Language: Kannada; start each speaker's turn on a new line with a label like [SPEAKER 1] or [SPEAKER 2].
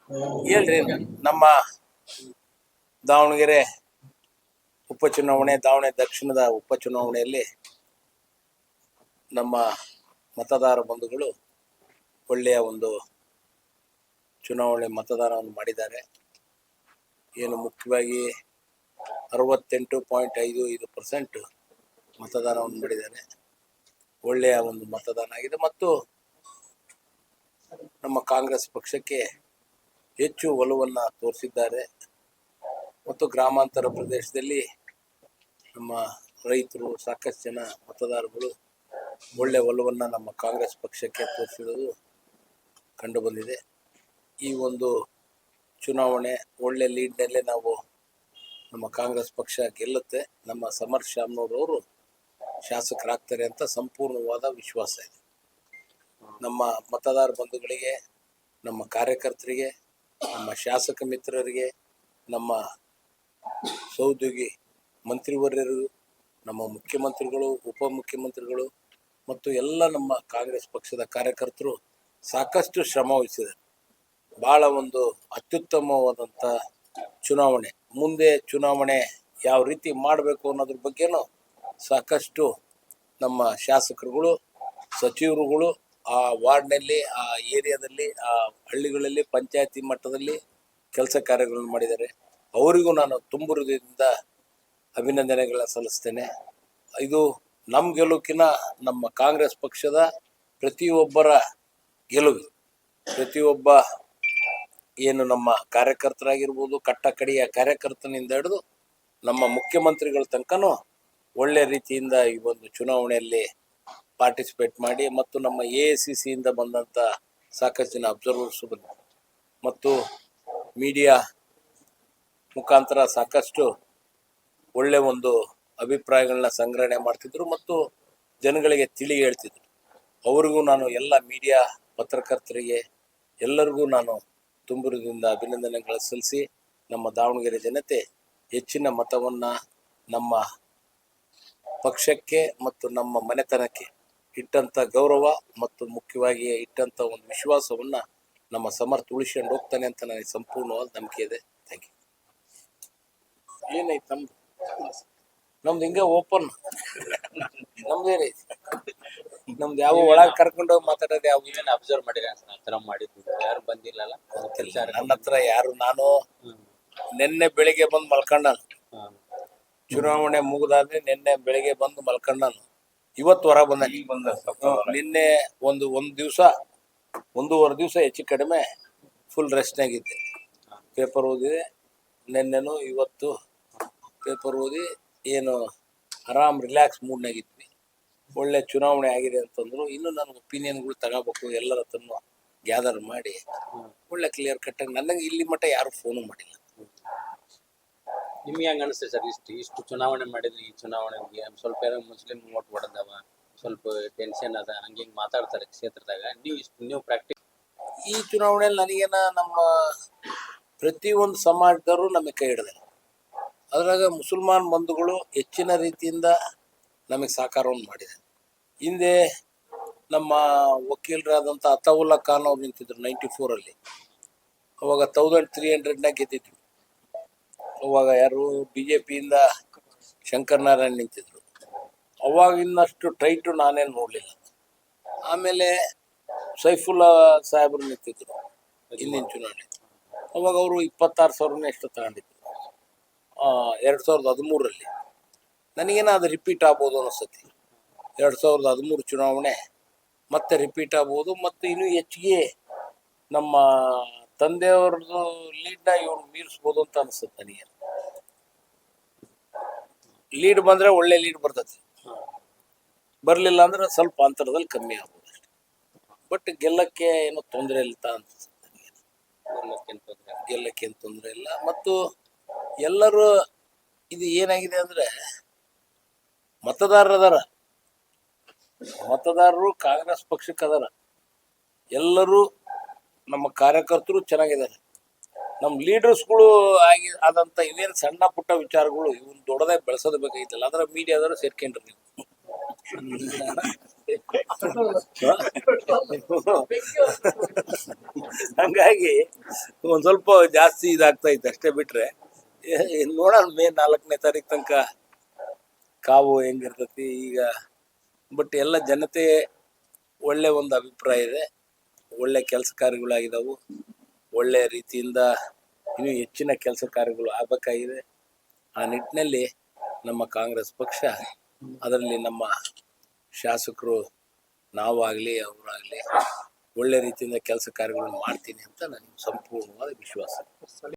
[SPEAKER 1] ಹೇಳ್ರಿ. ನಮ್ಮ ದಾವಣಗೆರೆ ಉಪಚುನಾವಣೆ, ದಾವಣಗೆರೆ ದಕ್ಷಿಣದ ಉಪಚುನಾವಣೆಯಲ್ಲಿ ನಮ್ಮ ಮತದಾರ ಬಂಧುಗಳು ಒಳ್ಳೆಯ ಒಂದು ಚುನಾವಣೆ ಮತದಾನವನ್ನು ಮಾಡಿದ್ದಾರೆ. ಏನು ಮುಖ್ಯವಾಗಿ 68.55% ಮತದಾನವನ್ನು ಮಾಡಿದ್ದಾರೆ. ಒಳ್ಳೆಯ ಒಂದು ಮತದಾನ ಆಗಿದೆ ಮತ್ತು ನಮ್ಮ ಕಾಂಗ್ರೆಸ್ ಪಕ್ಷಕ್ಕೆ ಹೆಚ್ಚು ಒಲವನ್ನು ತೋರಿಸಿದ್ದಾರೆ. ಮತ್ತು ಗ್ರಾಮಾಂತರ ಪ್ರದೇಶದಲ್ಲಿ ನಮ್ಮ ರೈತರು ಸಾಕಷ್ಟು ಜನ ಮತದಾರಗಳು ಒಳ್ಳೆ ಒಲವನ್ನು ನಮ್ಮ ಕಾಂಗ್ರೆಸ್ ಪಕ್ಷಕ್ಕೆ ತೋರಿಸಿರೋದು ಕಂಡು ಬಂದಿದೆ. ಈ ಒಂದು ಚುನಾವಣೆ ಒಳ್ಳೆ ಲೀಡ್ನಲ್ಲೇ ನಾವು ನಮ್ಮ ಕಾಂಗ್ರೆಸ್ ಪಕ್ಷ ಗೆಲ್ಲುತ್ತೆ. ನಮ್ಮ ಸಮರ್ ಶಾಮ್ನೂರವರು ಶಾಸಕರಾಗ್ತಾರೆ ಅಂತ ಸಂಪೂರ್ಣವಾದ ವಿಶ್ವಾಸ ಇದೆ. ನಮ್ಮ ಮತದಾರ ಬಂಧುಗಳಿಗೆ, ನಮ್ಮ ಕಾರ್ಯಕರ್ತರಿಗೆ, ನಮ್ಮ ಶಾಸಕ ಮಿತ್ರರಿಗೆ, ನಮ್ಮ ಸಹೋದ್ಯೋಗಿ ಮಂತ್ರಿವರ್ಯರು, ನಮ್ಮ ಮುಖ್ಯಮಂತ್ರಿಗಳು, ಉಪಮುಖ್ಯಮಂತ್ರಿಗಳು ಮತ್ತು ಎಲ್ಲ ನಮ್ಮ ಕಾಂಗ್ರೆಸ್ ಪಕ್ಷದ ಕಾರ್ಯಕರ್ತರು ಸಾಕಷ್ಟು ಶ್ರಮ ವಹಿಸಿದ್ದಾರೆ. ಭಾಳ ಒಂದು ಅತ್ಯುತ್ತಮವಾದಂಥ ಚುನಾವಣೆ. ಮುಂದೆ ಚುನಾವಣೆ ಯಾವ ರೀತಿ ಮಾಡಬೇಕು ಅನ್ನೋದ್ರ ಬಗ್ಗೆನೂ ಸಾಕಷ್ಟು ನಮ್ಮ ಶಾಸಕರುಗಳು, ಸಚಿವರುಗಳು ಆ ವಾರ್ಡ್ನಲ್ಲಿ, ಆ ಏರಿಯಾದಲ್ಲಿ, ಆ ಹಳ್ಳಿಗಳಲ್ಲಿ, ಪಂಚಾಯತಿ ಮಟ್ಟದಲ್ಲಿ ಕೆಲಸ ಕಾರ್ಯಗಳನ್ನು ಮಾಡಿದ್ದಾರೆ. ಅವರಿಗೂ ನಾನು ತುಂಬ ಹೃದಯದಿಂದ ಅಭಿನಂದನೆಗಳನ್ನ ಸಲ್ಲಿಸ್ತೇನೆ. ಇದು ನಮ್ಮ ಗೆಲುವಿನ ನಮ್ಮ ಕಾಂಗ್ರೆಸ್ ಪಕ್ಷದ ಪ್ರತಿಯೊಬ್ಬರ ಗೆಲುವು. ಪ್ರತಿಯೊಬ್ಬ ಏನು ನಮ್ಮ ಕಾರ್ಯಕರ್ತರಾಗಿರ್ಬೋದು, ಕಟ್ಟ ಕಡೆಯ ಕಾರ್ಯಕರ್ತನಿಂದ ಹಿಡಿದು ನಮ್ಮ ಮುಖ್ಯಮಂತ್ರಿಗಳ ತನಕನೂ ಒಳ್ಳೆ ರೀತಿಯಿಂದ ಈ ಒಂದು ಚುನಾವಣೆಯಲ್ಲಿ ಪಾರ್ಟಿಸಿಪೇಟ್ ಮಾಡಿ ಮತ್ತು ನಮ್ಮ AICCಯಿಂದ ಬಂದಂಥ ಸಾಕಷ್ಟು ಜನ ಅಬ್ಸರ್ವರ್ಸು ಬಂದರು ಮತ್ತು ಮೀಡಿಯಾ ಮುಖಾಂತರ ಸಾಕಷ್ಟು ಒಳ್ಳೆ ಒಂದು ಅಭಿಪ್ರಾಯಗಳನ್ನ ಸಂಗ್ರಹಣೆ ಮಾಡ್ತಿದ್ರು ಮತ್ತು ಜನಗಳಿಗೆ ತಿಳಿ ಹೇಳ್ತಿದ್ರು. ಅವರಿಗೂ ನಾನು ಎಲ್ಲ ಮೀಡಿಯಾ ಪತ್ರಕರ್ತರಿಗೆ ಎಲ್ಲರಿಗೂ ನಾನು ತುಂಬುರದಿಂದ ಅಭಿನಂದನೆಗಳು ಸಲ್ಲಿಸಿ, ನಮ್ಮ ದಾವಣಗೆರೆ ಜನತೆ ಹೆಚ್ಚಿನ ಮತವನ್ನು ನಮ್ಮ ಪಕ್ಷಕ್ಕೆ ಮತ್ತು ನಮ್ಮ ಮನೆತನಕ್ಕೆ ಇಟ್ಟಂಥ ಗೌರವ ಮತ್ತು ಮುಖ್ಯವಾಗಿ ಇಟ್ಟಂಥ ಒಂದು ವಿಶ್ವಾಸವನ್ನು ನಮ್ಮ ಸಮರ್ಥ ಉಳಿಸ್ಕೊಂಡು ಹೋಗ್ತಾನೆ ಅಂತ ನನಗೆ ಸಂಪೂರ್ಣವಾದ ನಂಬಿಕೆ ಇದೆ. Thank you. ಏನೈತೆ ನಮ್ದು ಹಿಂಗೆ ಓಪನ್. ನಮ್ದೇನೈತಿ, ನಮ್ದು ಯಾವ ಒಳಗೆ ಕರ್ಕೊಂಡು ಮಾತಾಡೋದು ಯಾವ
[SPEAKER 2] ಏನ್ ಅಬ್ಸರ್ವ್ ಮಾಡಿರಿ ಆತರ ಮಾಡಿದ್ದು ಯಾರು ಬಂದಿಲ್ಲಲ್ಲ
[SPEAKER 1] ನನ್ನ ಹತ್ರ ಯಾರು. ನಾನು ನಿನ್ನೆ ಬೆಳಿಗ್ಗೆ ಬಂದು ಮಲ್ಕೊಂಡಾನು. ಚುನಾವಣೆ ಮುಗಿದಾದ್ರೆ ನಿನ್ನೆ ಬೆಳಿಗ್ಗೆ ಬಂದು ಮಲ್ಕೊಂಡಾನು. ಇವತ್ತು ಹೊರ ಬಂದ. ನಿನ್ನೆ ಒಂದು ದಿವಸ, ಒಂದೂವರೆ ದಿವಸ ಹೆಚ್ಚು ಕಡಿಮೆ ಫುಲ್ ರೆಸ್ಟ್ನಾಗಿದ್ದೆ. ಪೇಪರ್ ಓದಿದೆ. ನಿನ್ನೆನು ಇವತ್ತು ಪೇಪರ್ ಓದಿ ಏನು ಆರಾಮ್ ರಿಲ್ಯಾಕ್ಸ್ ಮೂಡ್ನಾಗಿದ್ವಿ. ಒಳ್ಳೆ ಚುನಾವಣೆ ಆಗಿದೆ ಅಂತಂದ್ರು. ಇನ್ನು ನನ್ನ ಒಪಿನಿಯನ್ಗಳು ತಗೋಬೇಕು, ಎಲ್ಲರ ಹತ್ರನು ಗ್ಯಾದರ್ ಮಾಡಿ ಒಳ್ಳೆ ಕ್ಲಿಯರ್ ಕಟ್ಟಾಗಿ. ನನಗೆ ಇಲ್ಲಿ ಮಟ್ಟ ಯಾರು ಫೋನು ಮಾಡಿಲ್ಲ.
[SPEAKER 2] ನಿಮ್ಗೆ ಹೆಂಗ ಅನಿಸ್ತದೆ ಸರ್? ಇಷ್ಟು ಚುನಾವಣೆ ಮಾಡಿದ್ರಿ, ಈ ಚುನಾವಣೆಗೆ ಸ್ವಲ್ಪ ಮುಸ್ಲಿಂ ವೋಟ್ ಹೊಡೆದವ, ಸ್ವಲ್ಪ ಟೆನ್ಷನ್ ಅದ, ಹಂಗೆ ಮಾತಾಡ್ತಾರೆ ಕ್ಷೇತ್ರದಾಗ. ನೀವು ಪ್ರಾಕ್ಟೀಸ್
[SPEAKER 1] ಈ ಚುನಾವಣೆಯಲ್ಲಿ ನನಗೇನ ನಮ್ಮ ಪ್ರತಿಯೊಂದು ಸಮಾಜದವರು ನಮಗೆ ಕೈ ಹಿಡಿದಾರೆ. ಅದ್ರಾಗ ಮುಸಲ್ಮಾನ್ ಬಂಧುಗಳು ಹೆಚ್ಚಿನ ರೀತಿಯಿಂದ ನಮಗೆ ಸಹಕಾರವನ್ನು ಮಾಡಿದ್ದಾರೆ. ಹಿಂದೆ ನಮ್ಮ ವಕೀಲರಾದಂಥ ಅತಾವುಲ್ಲಾ ಖಾನ್ ಅವ್ರು ನಿಂತಿದ್ರು 94ಅಲ್ಲಿ. ಅವಾಗ 1300 ಗೆದ್ದಿದ್ರು. ಅವಾಗ ಯಾರು BJPಯಿಂದ ಶಂಕರನಾರಾಯಣ್ ನಿಂತಿದ್ರು. ಅವಾಗ ಇನ್ನಷ್ಟು ಟೈಟು ನಾನೇನು ನೋಡಲಿಲ್ಲ. ಆಮೇಲೆ ಸೈಫುಲ್ಲಾ ಸಾಹೇಬರು ನಿಂತಿದ್ರು ಹಿಂದಿನ ಚುನಾವಣೆ. ಅವಾಗ ಅವರು 26,000 ಎಷ್ಟು ತಗೊಂಡಿದ್ರು 2013ಅಲ್ಲಿ. ನನಗೇನೋ ಅದು ರಿಪೀಟ್ ಆಗ್ಬೋದು ಅನಿಸ್ತತಿ. 2013 ಚುನಾವಣೆ ಮತ್ತೆ ರಿಪೀಟ್ ಆಗ್ಬೋದು ಮತ್ತು ಇನ್ನೂ ಹೆಚ್ಚಿಗೆ ನಮ್ಮ ತಂದೆಯವ್ರದ್ದು ಲೀಡ್ನ ಇವ್ರು ಮೀರಿಸ್ಬೋದು ಅಂತ ಅನಿಸುತ್ತೆ ನನಗೆ. ಲೀಡ್ ಬಂದರೆ ಒಳ್ಳೆ ಲೀಡ್ ಬರ್ತತಿ, ಬರಲಿಲ್ಲ ಅಂದ್ರೆ ಸ್ವಲ್ಪ ಅಂತರದಲ್ಲಿ ಕಮ್ಮಿ ಆಗ್ಬೋದು ಅಷ್ಟೆ. ಬಟ್ ಗೆಲ್ಲಕ್ಕೆ ಏನೋ ತೊಂದರೆ ಇಲ್ಲ ಅನ್ಸುತ್ತೆ ನನಗೆ. ಗೆಲ್ಲಕ್ಕೆ ಏನು ತೊಂದರೆ ಇಲ್ಲ. ಮತ್ತು ಎಲ್ಲರೂ ಇದು ಏನಾಗಿದೆ ಅಂದರೆ ಮತದಾರರು ಕಾಂಗ್ರೆಸ್ ಪಕ್ಷಕ್ಕೆ ಅದಾರ. ಎಲ್ಲರೂ ನಮ್ಮ ಕಾರ್ಯಕರ್ತರು ಚೆನ್ನಾಗಿದ್ದಾರೆ. ನಮ್ಮ ಲೀಡರ್ಸ್ಗಳು ಆದಂಥ ಇವೇನು ಸಣ್ಣ ಪುಟ್ಟ ವಿಚಾರಗಳು ಇವನ್ ದೊಡ್ಡದಾಗಿ ಬೆಳೆಸೋದು ಬೇಕಾಗಿತ್ತಲ್ಲ, ಅದರ ಮೀಡಿಯಾದವರು ಸೇರ್ಕೊಂಡ್ರಿ ನೀವು. ಹಂಗಾಗಿ ಒಂದ್ ಸ್ವಲ್ಪ ಜಾಸ್ತಿ ಇದಾಗ್ತಾ ಇತ್ತು ಅಷ್ಟೇ ಬಿಟ್ರೆ ನೋಡೋಣ ಮೇ 4ನೇ ತಾರೀಕು ತನಕ ಕಾವು ಹೆಂಗಿರ್ತತಿ ಈಗ. ಬಟ್ ಎಲ್ಲ ಜನತೆ ಒಳ್ಳೆ ಒಂದು ಅಭಿಪ್ರಾಯ ಇದೆ, ಒಳ್ಳೆ ಕೆಲಸ ಕಾರ್ಯಗಳಾಗಿದ್ದಾವು, ಒಳ್ಳೆ ರೀತಿಯಿಂದ ಇನ್ನೂ ಹೆಚ್ಚಿನ ಕೆಲಸ ಕಾರ್ಯಗಳು ಆಗಬೇಕಾಗಿದೆ. ಆ ನಿಟ್ಟಿನಲ್ಲಿ ನಮ್ಮ ಕಾಂಗ್ರೆಸ್ ಪಕ್ಷ, ಅದರಲ್ಲಿ ನಮ್ಮ ಶಾಸಕರು ನಾವಾಗಲಿ ಅವರಾಗಲಿ ಒಳ್ಳೆ ರೀತಿಯಿಂದ ಕೆಲಸ ಕಾರ್ಯಗಳನ್ನು ಮಾಡ್ತೀನಿ ಅಂತ ನನಗೆ ಸಂಪೂರ್ಣವಾದ ವಿಶ್ವಾಸ.